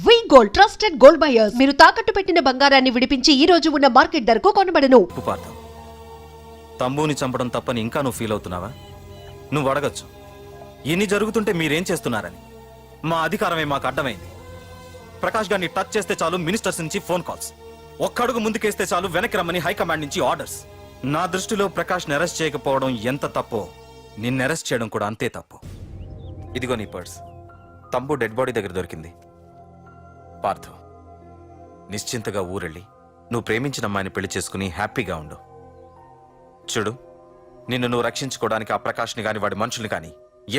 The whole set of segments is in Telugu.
వి గోల్డ్ ట్రస్టెడ్ గోల్డ్ బయర్స్. మీరు తాకట్టు పెట్టిన బంగారాన్ని విడిపించి ఈ రోజు ఉన్న మార్కెట్ ధరకు కొనబడను. తమ్ముని చంపడం తప్పని ఇంకా నువ్వు ఫీల్ అవుతున్నావా? నువ్వు అడగచ్చు, ఇన్ని జరుగుతుంటే మీరేం చేస్తున్నారని. మా అధికారమే మాకు అడ్డమైంది. ప్రకాష్ గారిని టచ్ చేస్తే చాలు మినిస్టర్స్ నుంచి ఫోన్ కాల్స్, ఒక్కడుగు ముందుకేస్తే చాలు వెనక్కి రమ్మని హైకమాండ్ నుంచి ఆర్డర్స్. నా దృష్టిలో ప్రకాష్ని అరెస్ట్ చేయకపోవడం ఎంత తప్పో నిన్ను అరెస్ట్ చేయడం కూడా అంతే తప్పు. ఇదిగో నీ పర్స్, తమ్ము డెడ్ బాడీ దగ్గర దొరికింది. పార్థు, నిశ్చింతగా ఊరెళ్ళి నువ్వు ప్రేమించిన అమ్మాయిని పెళ్లి చేసుకుని హ్యాపీగా ఉండు. చూడు, నిన్ను నువ్వు రక్షించుకోవడానికి ఆ ప్రకాష్ని గాని వాడి మనుషుల్ని కానీ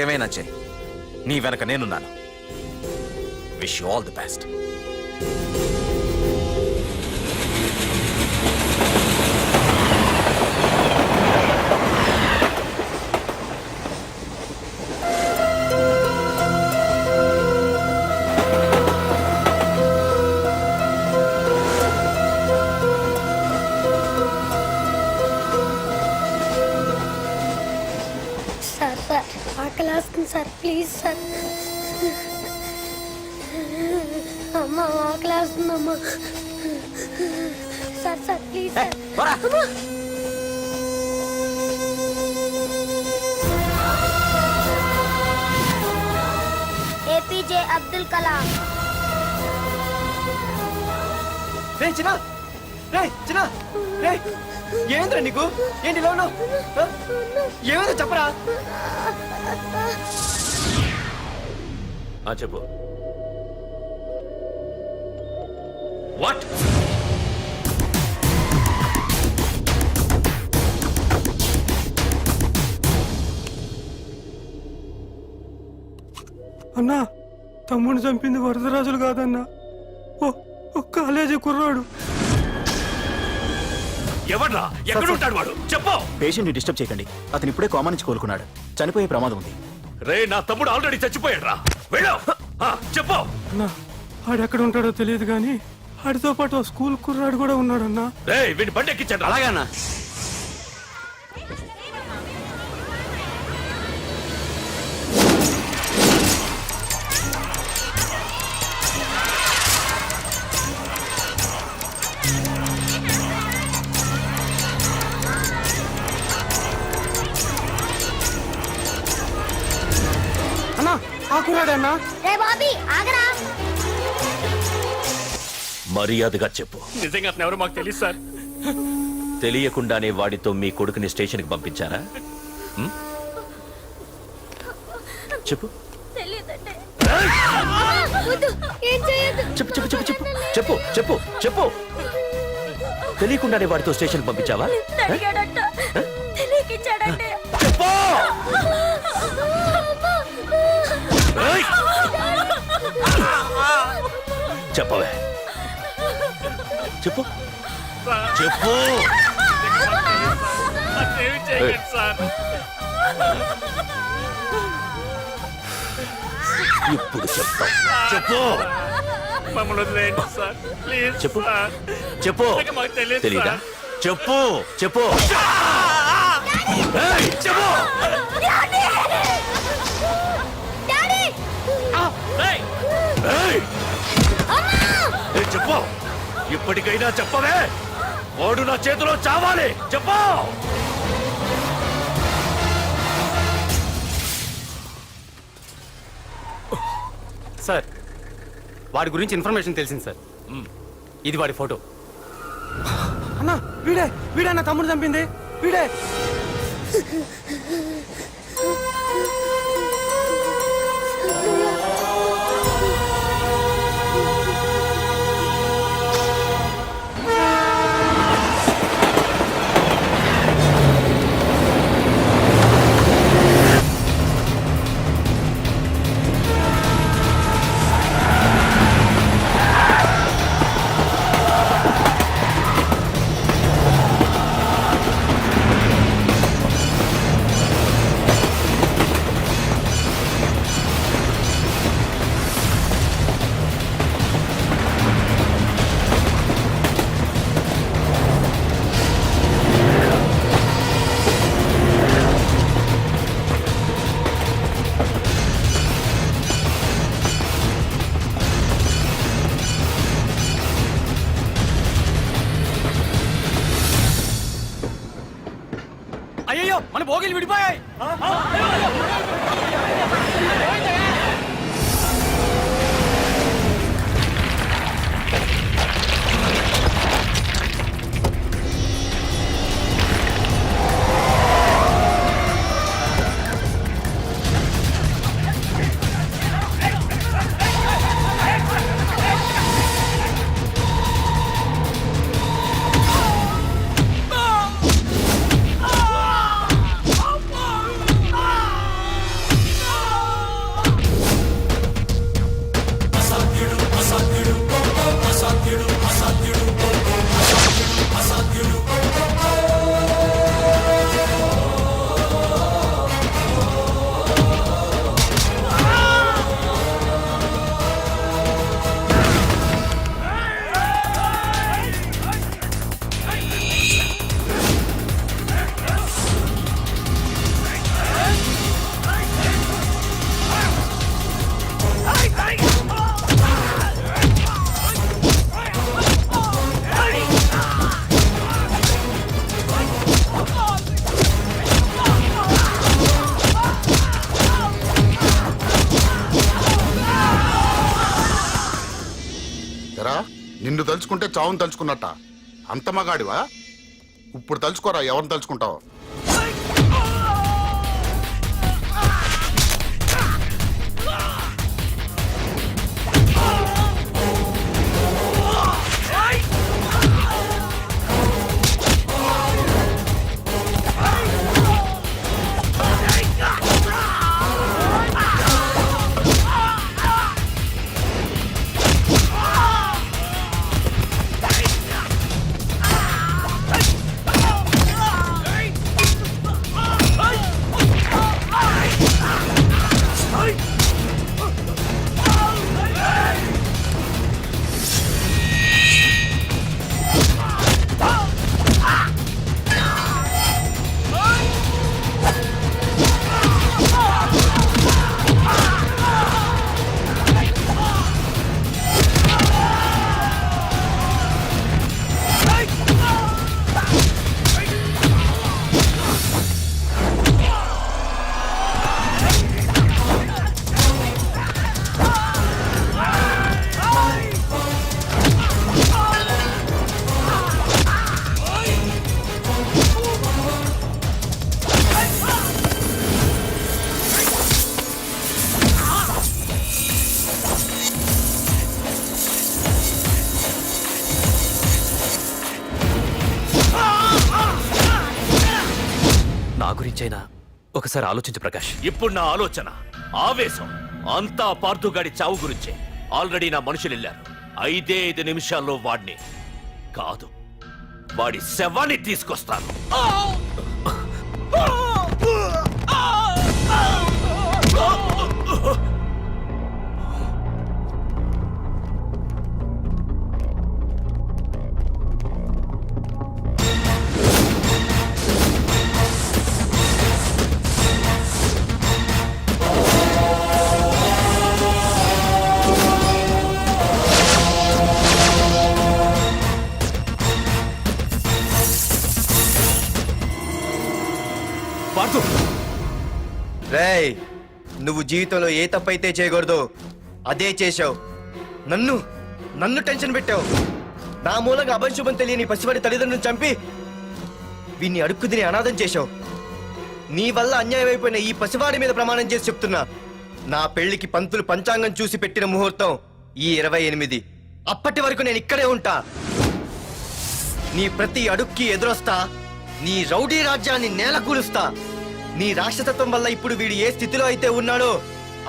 ఏమైనా చేయి, నీ వెనక నేనున్నాను. Wish you all the best. Sir please sir, అమ్మ ఆకలేస్తుందమ్మా. Sir sir please sir. APJ Abdul Kalam. ఏంద్రా నీకు? ఏంటి ఇలా ఉన్నావు? ఏమైందో చెప్పరా? చెప్పు. వాట్? అన్నా, తమ్ముడిని చంపింది వరదరాజులు కాదన్నా, ఓ కాలేజీ కుర్రాడు. ఎవడ్రా? ఎక్కడుంటాడు వాడు? చెప్పు. పేషెంట్ ని డిస్టర్బ్ చేయకండి, అతను ఇప్పుడే కోమా నుంచి కోలుకున్నాడు. చనిపోయే ప్రమాదం ఉంది. రే, నా తమ్ముడు ఆల్రెడీ చచ్చిపోయాడు రా. వెళ్ళు. చెప్పు. అన్నా, ఆడెక్కడ ఉంటాడో తెలియదు కానీ ఆడితో పాటు స్కూల్ కుర్రాడు కూడా ఉన్నాడన్నా. రే, వీడిని బండి ఎక్కించండి. అలాగే అన్నా. మర్యాదగా చెప్పు. నిజంగా అతను ఎవరు మాకు తెలియదు సార్. తెలియకుండానే వాడితో మీ కొడుకుని స్టేషన్కి పంపించారా? చెప్పు. చెప్పు చెప్పు చెప్పు చెప్పు చెప్పు చెప్పు చెప్పు. తెలియకుండానే వాడితో స్టేషన్కి పంపించావా? చెప్పు. చెప్పవే, చెప్పు చెప్పు. ఇప్పుడు చెప్తా. చెప్పు. మమ్మల్ని వదిలేయండి సార్ ప్లీజ్. చెప్పు చెప్పు. తెలీదా? చెప్పు చెప్పు చెప్పు. చెప్పు. ఇప్పటికైనా చెప్పవే, వాడు నా చేతిలో చావాలి. చెప్పు. సార్, వాడి గురించి ఇన్ఫర్మేషన్ తెలిసింది సార్. ఇది వాడి ఫోటో. అన్నా, వీడే నా తమ్ముడు చంపింది, వీడే. భోగిలు విడిపోయాయి. ఎరా నిన్ను తలుచుకుంటే చావును తలుచుకున్నట్ట అంత మగాడివా? ఇప్పుడు తలుచుకోరా ఎవరిని తలుచుకుంటావు. నా గురించైనా ఒకసారి ఆలోచించు ప్రకాష్. ఇప్పుడు నా ఆలోచన ఆవేశం అంతా పార్థుగాడి చావు గురించే. ఆల్రెడీ నా మనుషులు వెళ్ళారు. 5 నిమిషాల్లో వాడిని కాదు వాడి శవాన్ని తీసుకొస్తాను. పార్థు, రేయ్, నువ్వు జీవితంలో ఏ తప్పైతే చేయకూడదు అదే చేశావు. నన్ను టెన్షన్ పెట్టావు. నా మూలంగా అభంశుభం తెలియని పసివాడి తల్లిదండ్రులను చంపి వీన్ని అడుక్కు తిని అనాథం చేశావు. నీ వల్ల అన్యాయం అయిపోయిన ఈ పసివాడి మీద ప్రమాణం చేసి చెప్తున్నా, నా పెళ్లికి పంతులు పంచాంగం చూసి పెట్టిన ముహూర్తం ఈ 28. అప్పటి వరకు నేను ఇక్కడే ఉంటా. నీ ప్రతి అడుక్కి ఎదురొస్తా. నీ రౌడీ రాజ్యాన్ని నేలకూలుస్తా. నీ రాక్షసత్వం వల్ల ఇప్పుడు వీడు ఏ స్థితిలో అయితే ఉన్నాడో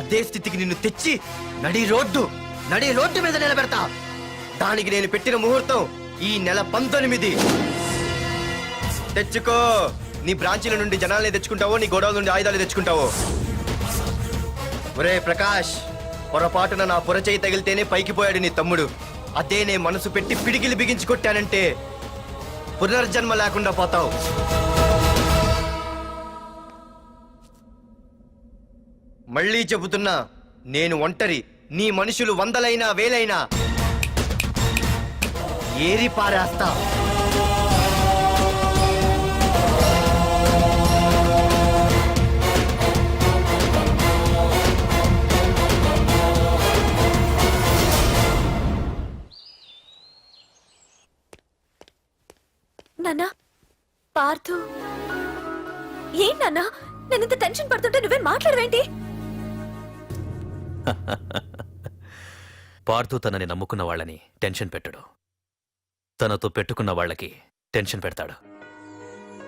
అదే స్థితికి నిన్ను తెచ్చి నడి రోడ్డు మీద నిలబెడతా. దానికి నేను పెట్టిన ముహూర్తం ఈ నెల 19. తెచ్చుకో. నీ బ్రాంచీల నుండి జనాల్ని తెచ్చుకుంటావో, నీ గోడౌన్ నుండి ఆయుధాలు తెచ్చుకుంటావో. ఒరే ప్రకాష్, పొరపాటున నా పొరచేయి తగిలితేనే పైకి పోయాడు నీ తమ్ముడు. అదే నే మనసు పెట్టి పిడికిలి బిగించి కొట్టానంటే పునర్జన్మ లేకుండా పోతావు. మళ్ళీ చెబుతున్నా, నేను ఒంటరి. నీ మనుషులు 100లైనా 1000లైనా ఏరి పారేస్తా. నాన్న పార్థు ఏం నాన్న నేను ఇంత టెన్షన్ పడుతుంటే నువ్వేం మాట్లాడవేంటి? పార్థు తనని నమ్ముకున్న వాళ్ళని టెన్షన్ పెట్టడు, తనతో పెట్టుకున్న వాళ్ళకి టెన్షన్ పెడతాడు.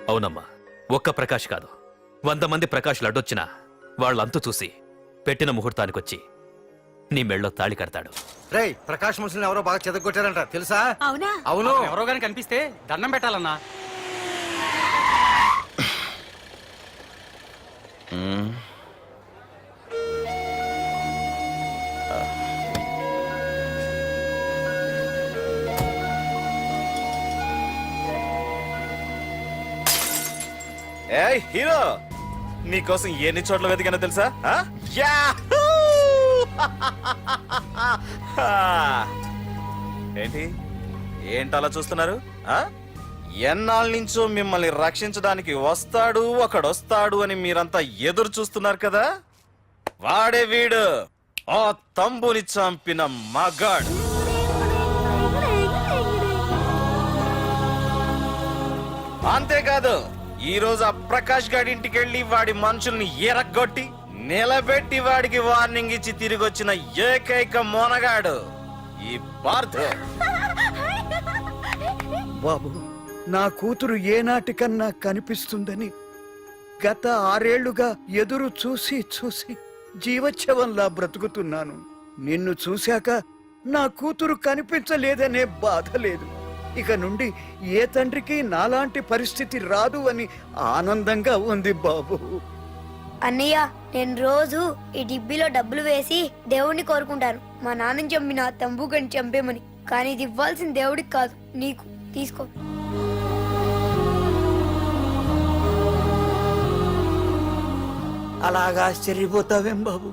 అవునమ్మా, ఒక్క ప్రకాష్ కాదు, 100 మంది ప్రకాష్లు అడ్డొచ్చినా వాళ్ళంతు చూసి పెట్టిన ముహూర్తానికొచ్చి నీ మెళ్ళో తాళి కడతాడు. రేయ్, ప్రకాష్ మనుషుల్ని ఎవరో బాగా చెదగొట్టారంట తెలుసా? అవునా? అవును. ఎవరో గాని కనిపిస్తే దండం పెట్టాలన్నా. ఏయ్ హీరో, నీకోసం ఎన్ని చోట్ల వెతికానో తెలుసా? ఆ? యాహూ! ఏంటి ఏంటలా చూస్తున్నారు? ఎన్నాళ్ళ నుంచో మిమ్మల్ని రక్షించడానికి ఒకడొస్తాడు అని మీరంతా ఎదురు చూస్తున్నారు కదా, వాడే వీడు, ఆ తంబుని చంపిన మగాడు. అంతేకాదు, ఈ రోజు ఆ ప్రకాష్ గాడి ఇంటికి వెళ్ళి వాడి మనుషుల్ని ఎరగొట్టి నిలబెట్టి వాడికి వార్నింగ్ ఇచ్చి తిరిగి వచ్చిన ఏకైక మోనగాడు ఈ పార్థు. బాబు, నా కూతురు ఏనాటికన్నా కనిపిస్తుందని గత 6 ఏళ్లుగా ఎదురు చూసి చూసి జీవచ్ఛవంలా బ్రతుకుతున్నాను. నిన్ను చూశాక నా కూతురు కనిపించలేదనే బాధ లేదు. ఇక నుండి ఏ తండ్రికి నాలాంటి పరిస్థితి రాదు అని ఆనందంగా ఉంది బాబు. అన్నయ్య, నేను రోజు ఈ డిబ్బీలో డబ్బులు వేసి దేవుణ్ణి కోరుకుంటాను, మా నాన్నని చంపిన తంబుగని చంపేమని. కానీ ఇది ఇవ్వాల్సిన దేవుడికి కాదు, నీకు. తీసుకో. అలాగా ఆశ్చర్యపోతావేం బాబు?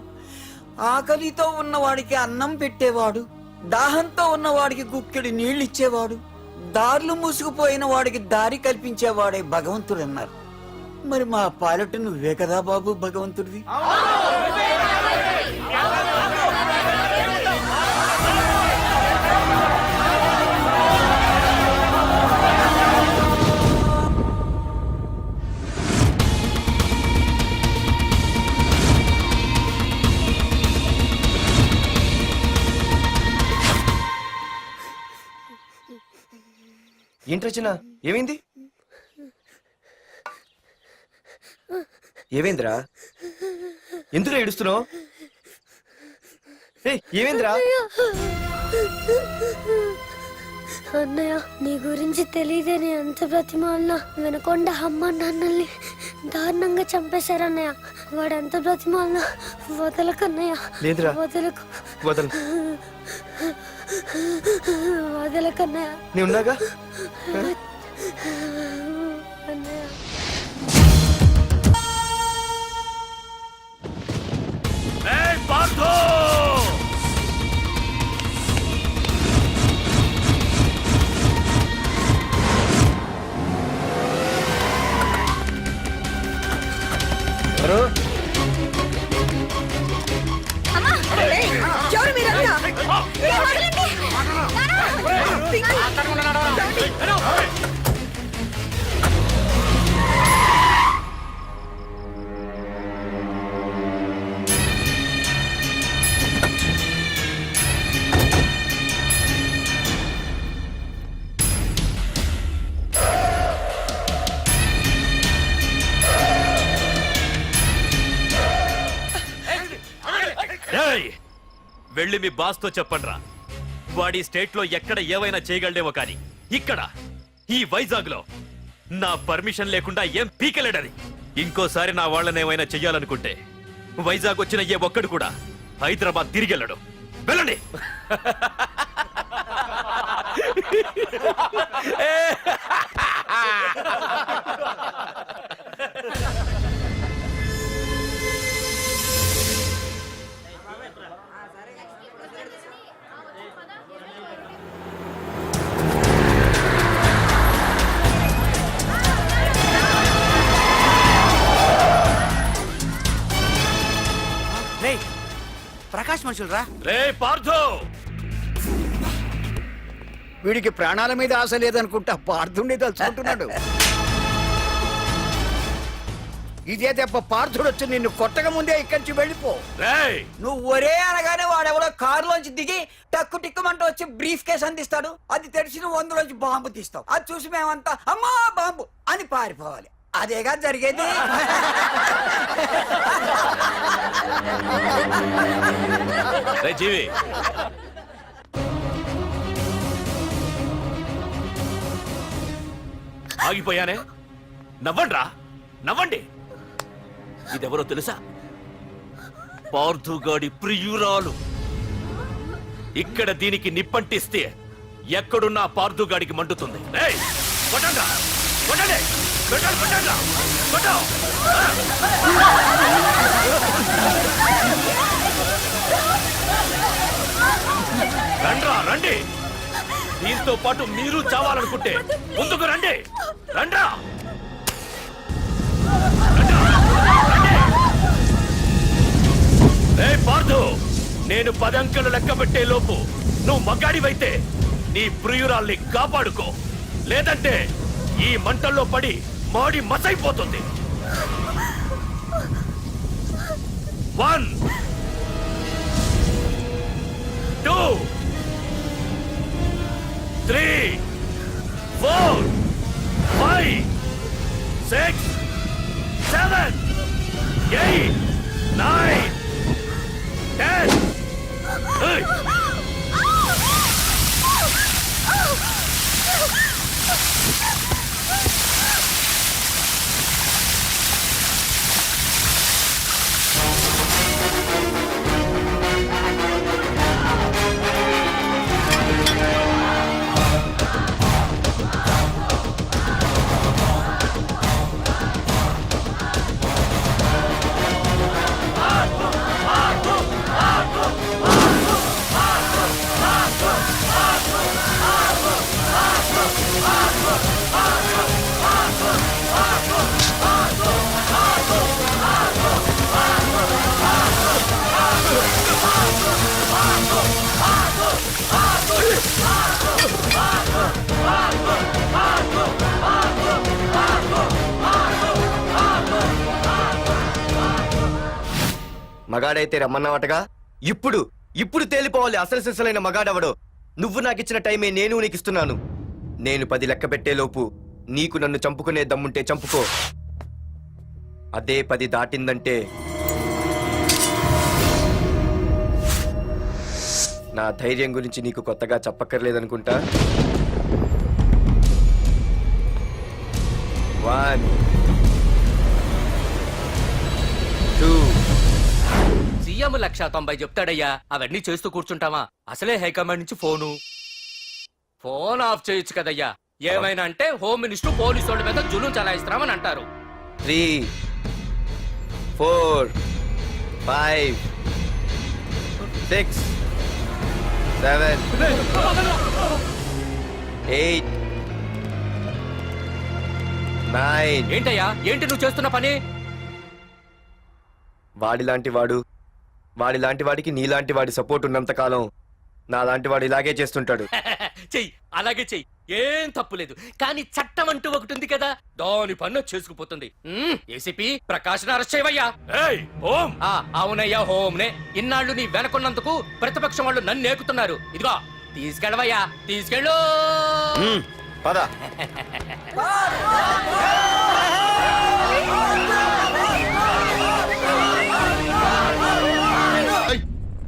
ఆకలితో ఉన్నవాడికి అన్నం పెట్టేవాడు, దాహంతో ఉన్నవాడికి గుక్కెడి నీళ్ళిచ్చేవాడు, దారులు మూసుకుపోయిన వాడికి దారి కల్పించేవాడే భగవంతుడన్నారు. మరి మా పాలెట నువ్వే కదా బాబు భగవంతుడివి. ఏంటి రచన, ఏమైంది? ఏమైందిరా? ఎందుకు ఏడుస్తున్నావు? ఏమైందిరా? అన్నయ్య, నీ గురించి తెలియదని ఎంత బ్రతిమాలినా వినకుండా అమ్మ నాన్నల్ని దారుణంగా చంపేశారన్నయ్య. వాడు ఎంత బ్రతిమాలినా వదలకన్నయ్య. లేదురా, వదలకు. వదలకన్నయ్య. నీ ఉన్నాగా. అన్నయ్య, పార్థు! ఎవరు? వెళ్ళి మీ బాస్తో చెప్పండ్రా, వాడి స్టేట్ లో ఎక్కడ ఏవైనా చేయగలడేమో కానీ ఇక్కడ ఈ వైజాగ్ లో నా పర్మిషన్ లేకుండా ఏం పీకలేడని. ఇంకోసారి నా వాళ్ళని ఏమైనా చెయ్యాలనుకుంటే వైజాగ్ వచ్చిన ఏ ఒక్కడు కూడా హైదరాబాద్ తిరిగి వెళ్ళడు. వెళ్ళండి. ప్రకాష్ మనుషులు రా. రే పార్థు, వీడికి ప్రాణాల మీద ఆశ లేదనుకుంటా పార్థుండి తలుచుకుంటున్నాడు. ఇదే దెబ్బ పార్థుడు వచ్చి నిన్ను కొట్టక ముందే ఇక్కడి నుంచి వెళ్ళిపో. రేయ్ నువ్వు ఒరే అనగానే వాడెవడో కారులోంచి దిగి టక్కు టిక్కుమంటూ వచ్చి బ్రీఫ్ కేస్ అందిస్తాడు. అది తెరిచి నువ్వు అందులోంచి బాంబు తీస్తావు. అది చూసి మేమంతా అమ్మా బాంబు అని పారిపోవాలి. అదేగా జరిగేది. రే జీవి, ఆగిపోయానే. నవ్వండ్రా, నవ్వండి. ఇదెవరో తెలుసా? పార్థుగాడి ప్రియురాలు. ఇక్కడ దీనికి నిప్పంటిస్తే ఎక్కడున్నా పార్థుగాడికి మండుతుంది. రేయ్, కొట్టండ్రా, కొట్టండి, కొట్టండి, కొట్టండ్రా, కొట్టు. రండ్రా, రండి. దీంతో పాటు మీరు చావాలనుకుంటే ముందుకు రండి. రండ్రా. రే పార్థు, నేను 10 అంకెలు లెక్క పెట్టే లోపు నువ్వు మగాడివైతే నీ ప్రియురాల్ని కాపాడుకో. లేదంటే ఈ మంటల్లో పడి మాడి మసైపోతుంది. 1 2 3 4 5 6 7 8 9 10. Hey! మగాడైతే రమ్మన్నావటగా. ఇప్పుడు ఇప్పుడు తేలిపోవాలి అసలు సిసలైన మగాడవడో. నువ్వు నాకిచ్చిన టైమే నేను నీకు ఇస్తున్నాను. నేను 10 లెక్క పెట్టేలోపు నీకు నన్ను చంపుకునే దమ్ముంటే చంపుకో. అదే 10 దాటిందంటే నా ధైర్యం గురించి నీకు కొత్తగా చెప్పక్కర్లేదనుకుంటా. 1 2 సీఎం 190 చెప్తాడయ్యా. అవన్నీ చేస్తూ కూర్చుంటావా? అసలే హైకమాండ్ నుంచి ఫోన్ ఆఫ్ చేయొచ్చు కదయ్యా. ఏమైనా అంటే హోమ్ మినిస్టర్ పోలీసు వాళ్ళ మీద జులుం చలాయిస్తున్నామని అంటారు. 3 4 5 6 7 8 9. ఏంటయ్యా, ఏంటి నువ్వు చేస్తున్న పని? వాడిలాంటి వాడికి నీలాంటి వాడి సపోర్ట్ ఉన్నంత కాలం నాలాంటి వాడు ఇలాగే చేస్తుంటాడు. చెయ్యి, అలాగే చెయ్యి, ఏం తప్పులేదు. కానీ చట్టం అంటూ ఒకటి ఉంది కదా, దాని పన్ను చేసుకుపోతుంది. ఏసీపీ ప్రకాష్ అరెస్ట్ చేయవయ్యా. ఏయ్, ఓం. అవునయ్యా, హోమ్నే. ఇన్నాళ్ళు నీ వెనకున్నందుకు ప్రతిపక్షం వాళ్ళు నన్ను ఏకుతున్నారు. ఇదిగో తీసుకెళ్ళవయ్యా, తీసుకెళ్ళు. పద.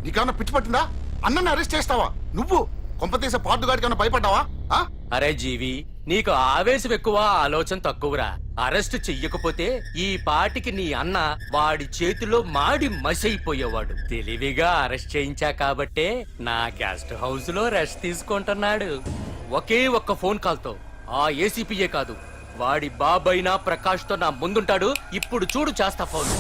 నీకన్నా పిచ్చి పట్టిందా? అన్నని అరెస్ట్ చేస్తావా నువ్వు? కొంపతీసే పార్దుగాడికి కన్నా భయపడ్డావా? అరే జీవి, నీకు ఆవేశం ఎక్కువ, ఆలోచన తక్కువరా. అరెస్ట్ చెయ్యకపోతే ఈ పాటికి నీ అన్న వాడి చేతిలో మాడి మసైపోయేవాడు. తెలివిగా అరెస్ట్ చేయించా కాబట్టే నా గెస్ట్ హౌస్ లో రెస్ట్ తీసుకుంటున్నాడు. ఒకే ఒక్క ఫోన్ కాల్ తో ఆ ఏసీపీయే కాదు, వాడి బాబైనా ప్రకాష్ తో నా ముందుంటాడు. ఇప్పుడు చూడు చేస్తా ఫోన్.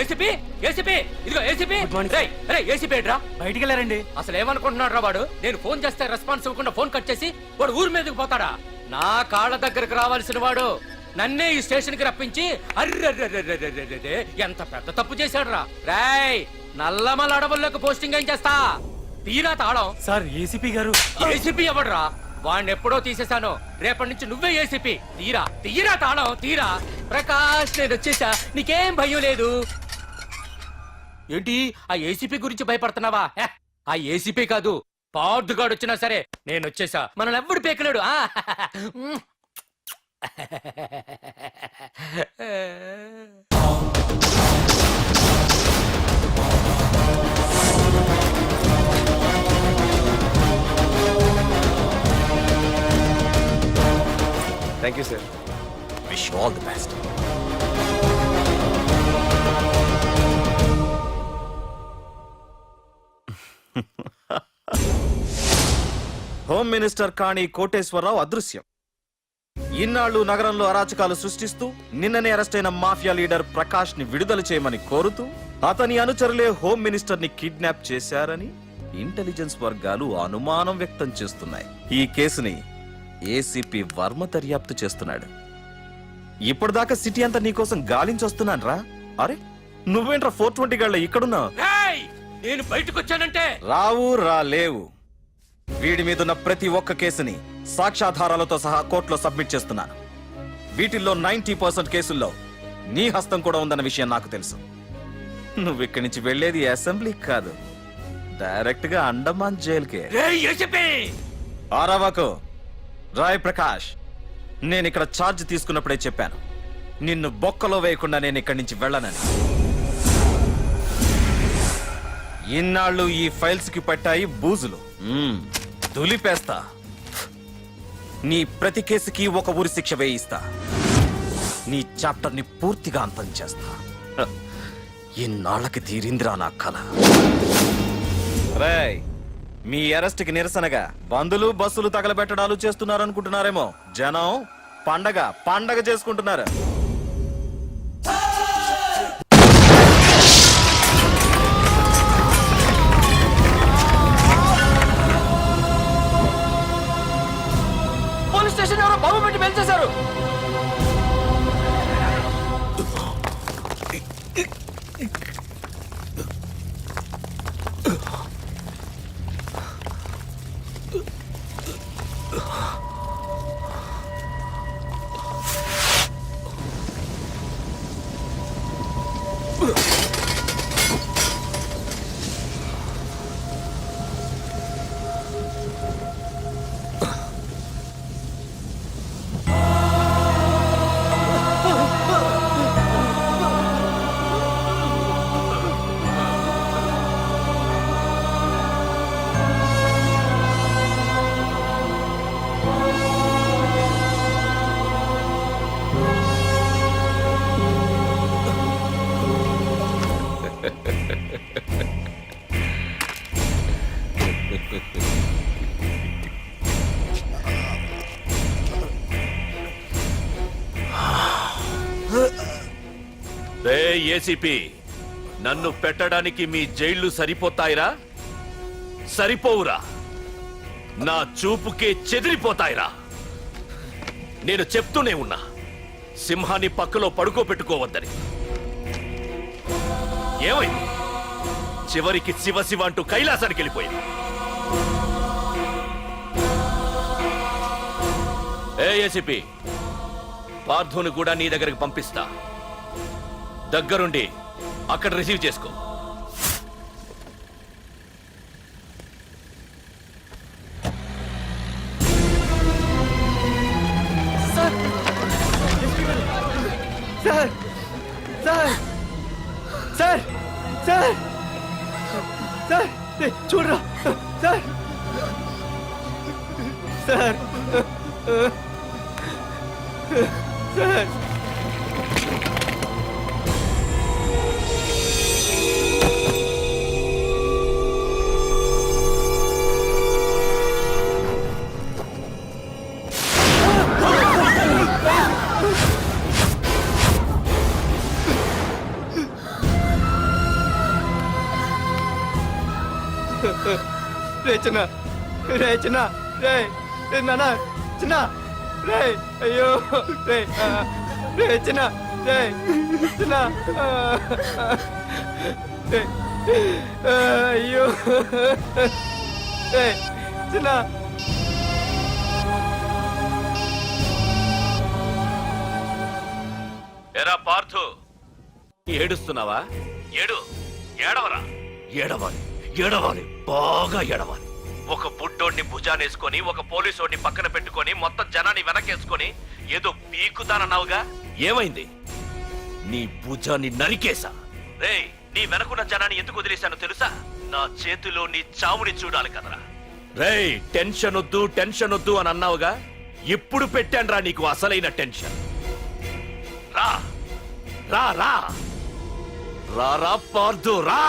ఏసీపీ, ఏసీపీ, ఇదిగో ఏసీపీ. ఏసీపీ ఏంట్రా? బయటికి వెళ్ళారండి. అసలు ఏమనుకుంటున్నాడు రా వాడు? నేను ఫోన్ చేస్తే రెస్పాన్స్ ఇవ్వకుండా ఫోన్ కట్ చేసి వాడు ఊరి మీదకి పోతాడా? నా కాళ్ళ దగ్గరకు రావాల్సిన వాడు నన్నే ఈ స్టేషన్ కి రప్పించి అర్రెర్రెర్రెర్రెర్రెర్రెర్రె, ఎంత పెద్ద తప్పు చేశాడు రా. రాయ్, నల్లమల అడవుల్లోకి పోస్టింగ్ ఏం చేస్తా? తీరా తాళం. సార్ ఏసీపీ గారు. ఏసీపీ ఎవడరా? వాడిని ఎప్పుడో తీసేశాను. రేపటి నుంచి నువ్వే ఏసీపీ. తీరా తీరా తాళం తీరా. ప్రకాష్, నేను వచ్చేసా, నీకేం భయం లేదు. ఏంటి ఆ ఏసీపీ గురించి భయపడుతున్నావా? హే, ఆ ఏసీపీ కాదు, పార్దుగాడు వచ్చినా సరే నేను వచ్చేసా. మనల్ని ఎవ్వడు పేకలేడు. Thank you sir. Wish all the best. Home minister Kani Koteswararao అదృశ్యం. ఇన్నాళ్లు నగరంలో అరాచకాలు సృష్టిస్తూ నిన్ననే అరెస్ట్ అయిన మాఫియా లీడర్ ప్రకాష్ ని విడుదల చేయమని కోరుతూ అతని అనుచరులే హోమ్ మినిస్టర్ ని కిడ్నాప్ చేశారని ఇంటెలిజెన్స్ వర్గాలు అనుమానం వ్యక్తం చేస్తున్నాయి. ఈ కేసుని ఏసీపీ వర్మ దర్యాప్తు చేస్తున్నాడు. ఇప్పటిదాకా సిటీ అంతా నీకోసం గాలించొస్తున్నాను రా. అరే నువ్వేంట్రా 420 గళ్ళ ఇక్కడున్నావు? రేయ్, నేను బయటకు వచ్చానంటే రావు రాలేవు. వీడి మీదున్న ప్రతి ఒక్క కేసుని సాక్ష్యాధారాలతో సహా కోర్టులో సబ్మిట్ చేస్తున్నాను. వీటిల్లో 90% కేసుల్లో నీ హస్తం కూడా ఉందన్న విషయం నాకు తెలుసు. నువ్వు ఇక్కడి నుంచి వెళ్లేది అసెంబ్లీ కాదు, డైరెక్ట్ గా అండమాన్ జైలుకే. రేయ్ ఏసీపీ, ఆరావాకు. రాయ్ ప్రకాష్, నేను ఇక్కడ ఛార్జ్ తీసుకున్నప్పుడే చెప్పాను, నిన్ను బొక్కలో వేయకుండా నేను ఇక్కడి నుంచి వెళ్ళనని. ఇన్నాళ్ళు ఈ ఫైల్స్ కి పట్టాయి బూజులు. దులిపేస్తా. నీ ప్రతి కేసుకి ఒక ఉరి శిక్ష వేయిస్తా. నీ చాప్టర్ ని పూర్తిగా అంతం చేస్తా. హ, ఇన్నాళ్ళకి తీరిందిరా నా కల. రేయ్, మీ అరెస్ట్ కి నిరసనగా బందులు బస్సులు తగలబెట్టడాలు చేస్తున్నారనుకుంటున్నారేమో. జనం పండగ చేసుకుంటున్నారు. పోలీస్ స్టేషన్ ఎవరో బాబు పెట్టి పెంచేశారు. ఏసీపీ, నన్ను పెట్టడానికి మీ జైళ్లు సరిపోతాయిరా? సరిపోవురా. నా చూపుకే చెదిరిపోతాయిరా. నేను చెప్తూనే ఉన్నా, సింహాన్ని పక్కలో పడుకోబెట్టుకోవద్దని. ఏమైంది? చివరికి శివ శివ అంటూ కైలాసానికి వెళ్ళిపోయింది. ఏసీపీ, పార్థును కూడా నీ దగ్గరికి పంపిస్తా. దగ్గరుండి అక్కడ రిసీవ్ చేసుకో. Sir sir sir sir sir sir చూడరా సార్ సార్ సార్. రే చిన్న, రే చిన్న, రే నాన్న చిన్న రేయ్ అయ్యో రేయ్ రేయ్ చిన్న రేయ్ చిన్న రేయ్ అయ్యో రేయ్ చిన్న ఎరా పార్థు ఏడుస్తున్నావా? ఏడవరా. ఏడవాలి బాగా ఏడవాలి. ఒక బుడ్డోడిని భుజానేసుకొని ఒక పోలీసోడిని పక్కన పెట్టుకొని మొత్తం జనాన్ని వెనకేసుకొని ఏదో పీకుతానన్నావుగా, ఏమైంది? నీ భుజాన్ని నరికేశా. రేయ్, నీ వెనకున్న జనాన్ని ఎందుకు వదిలేశానో తెలుసా? నా చేతిలో నీ చావుని చూడాలి కదరా. రేయ్, టెన్షన్ వద్దు అని అన్నావుగా, ఇప్పుడు పెట్టానురా నీకు అసలైన టెన్షన్. రా రా రా రా రా పార్థు రా.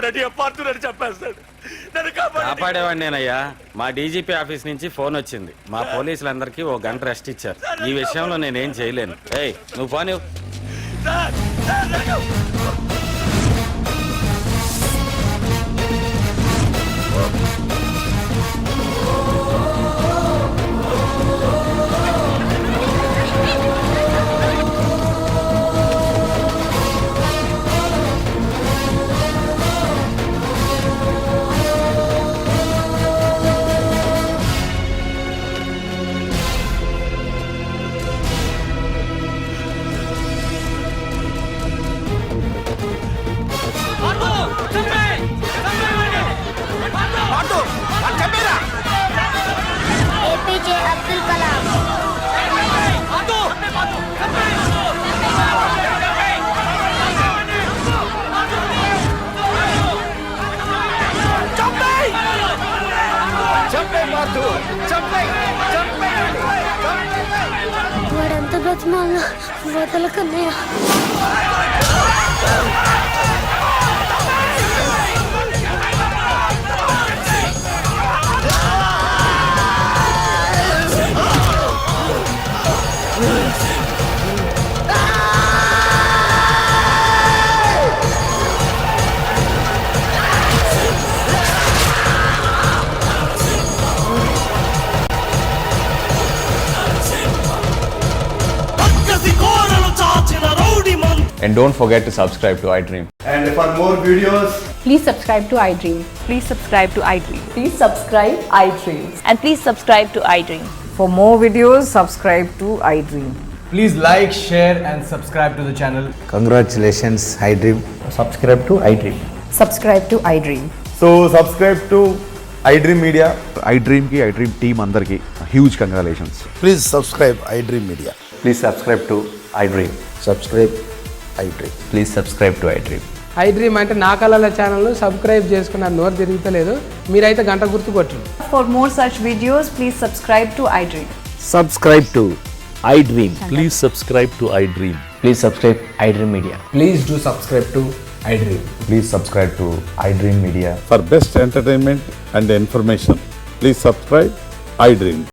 వాడని పార్థునని చెప్పేస్తాడు. నన్ను కాపాడేవాడిని నేనయ్యా. మా డీజీపీ ఆఫీస్ నుంచి ఫోన్ వచ్చింది. మా పోలీసులందరికీ 1 గంట రెస్ట్ ఇచ్చారు. ఈ విషయంలో నేనేం చేయలేను. ఏయ్ నువ్వు పోనీ. ఏపీజే అబ్దుల్ కలాం. వాడంత బ్రతిమాల వదలకన్నయ్య. And don't forget to subscribe to iDream. And for more videos, Please subscribe to iDream. Please subscribe to iDream. Please subscribe iDream. And please subscribe to iDream. For more videos, subscribe to iDream. please like, share and subscribe to the channel. Congratulations I dream. Subscribe to iDream. Subscribe to iDream. So subscribe to iDream Media. iDream కి iDream టీమ్ అందరికి huge congratulations. Please subscribe I dream media. Please subscribe to I dream. Subscribe I dream. Please subscribe to I dream. iDream అంటే నా కళల ఛానల్ సబ్స్క్రైబ్ చేసుకున్న నోరు తిరుగుతలేదు. మీరైతే గంట గుర్తు కొట్టండి. For more such videos, please subscribe to iDream. Subscribe to iDream. Please subscribe to iDream. Please subscribe I dream media. Please do subscribe to iDream. Please subscribe to iDream media. For best entertainment and information please subscribe I dream.